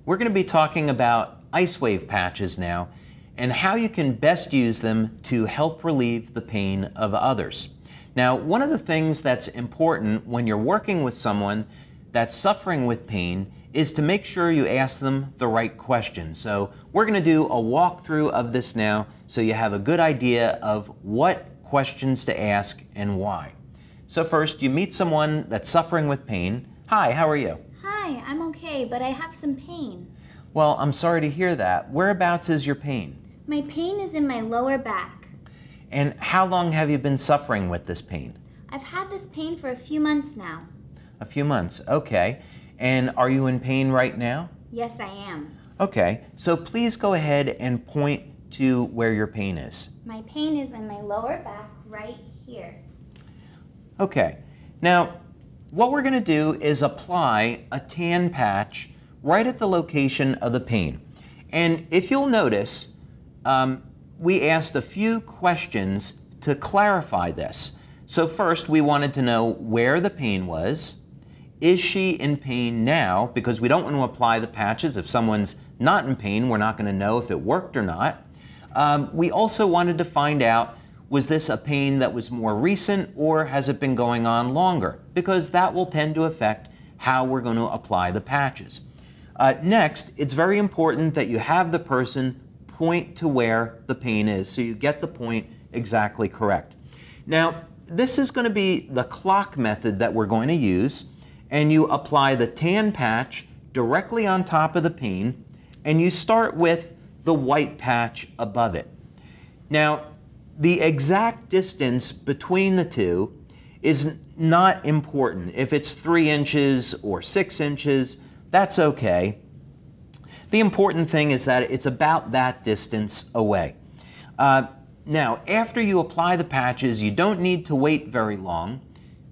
We're going to be talking about IceWave patches now and how you can best use them to help relieve the pain of others. Now, one of the things that's important when you're working with someone that's suffering with pain is to make sure you ask them the right questions. So we're going to do a walkthrough of this now so you have a good idea of what questions to ask and why. So first, you meet someone that's suffering with pain. Hi, how are you? Hi, I'm okay, but I have some pain. Well, I'm sorry to hear that. Whereabouts is your pain? My pain is in my lower back. And how long have you been suffering with this pain? I've had this pain for a few months now. A few months, okay. And are you in pain right now? Yes, I am. Okay, so please go ahead and point to where your pain is. My pain is in my lower back right here. Okay, now what we're going to do is apply a tan patch right at the location of the pain. And if you'll notice, we asked a few questions to clarify this. So first, we wanted to know where the pain was. Is she in pain now? Because we don't want to apply the patches. If someone's not in pain, we're not going to know if it worked or not. We also wanted to find out, was this a pain that was more recent or has it been going on longer? Because that will tend to affect how we're going to apply the patches. Next, it's very important that you have the person point to where the pain is so you get the point exactly correct. Now, this is going to be the clock method that we're going to use, and you apply the tan patch directly on top of the pain, and you start with the white patch above it. Now, the exact distance between the two is not important. If it's 3 inches or 6 inches, that's okay. The important thing is that it's about that distance away. Now, after you apply the patches, you don't need to wait very long,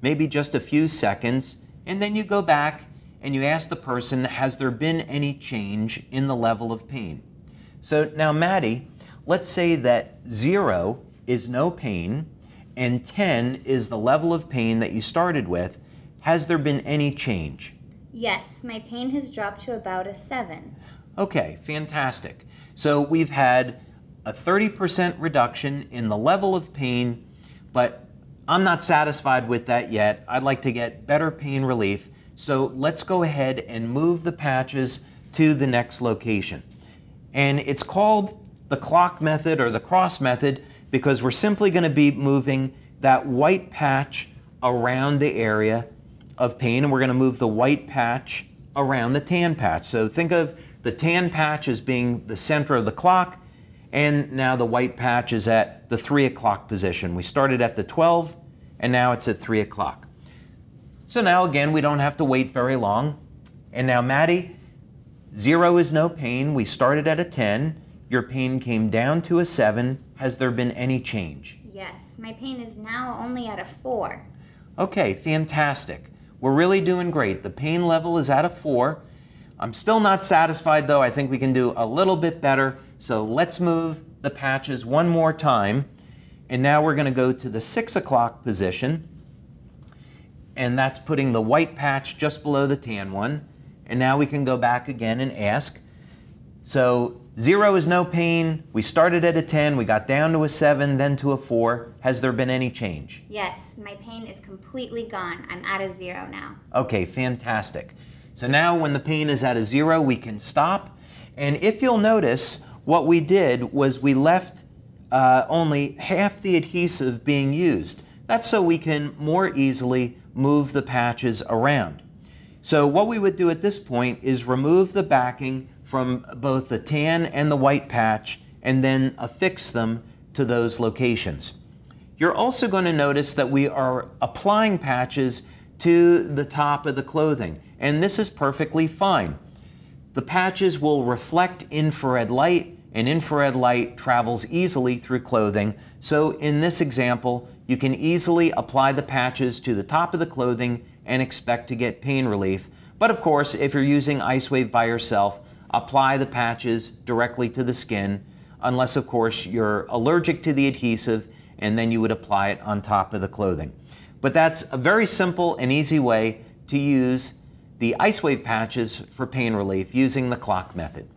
maybe just a few seconds, and then you go back and you ask the person, has there been any change in the level of pain? So now, Maddie, let's say that 0 is no pain and 10 is the level of pain that you started with. Has there been any change? Yes, my pain has dropped to about a 7. Okay, fantastic. So we've had a 30% reduction in the level of pain, but I'm not satisfied with that yet. I'd like to get better pain relief. So let's go ahead and move the patches to the next location. And it's called the clock method or the cross method because we're simply going to be moving that white patch around the area of pain, and we're going to move the white patch around the tan patch. So think of the tan patch as being the center of the clock, and now the white patch is at the 3 o'clock position. We started at the 12, and now it's at 3 o'clock. So now again, we don't have to wait very long. And now, Maddie, 0 is no pain. We started at a 10. Your pain came down to a 7. Has there been any change? Yes, my pain is now only at a 4. Okay, fantastic. We're really doing great. The pain level is at a 4. I'm still not satisfied though. I think we can do a little bit better. So let's move the patches one more time. And now we're going to go to the 6 o'clock position. And that's putting the white patch just below the tan one. And now we can go back again and ask. So 0 is no pain. We started at a 10. We got down to a 7, then to a 4. Has there been any change? Yes, my pain is completely gone. I'm at a 0 now. Okay, fantastic. So now when the pain is at a 0, we can stop. And if you'll notice, what we did was we left only half the adhesive being used. That's so we can more easily move the patches around. So what we would do at this point is remove the backing from both the tan and the white patch and then affix them to those locations. You're also going to notice that we are applying patches to the top of the clothing, and this is perfectly fine. The patches will reflect infrared light, and infrared light travels easily through clothing. So in this example, you can easily apply the patches to the top of the clothing and expect to get pain relief. But of course, if you're using IceWave by yourself, apply the patches directly to the skin, unless of course you're allergic to the adhesive, and then you would apply it on top of the clothing. But that's a very simple and easy way to use the IceWave patches for pain relief using the clock method.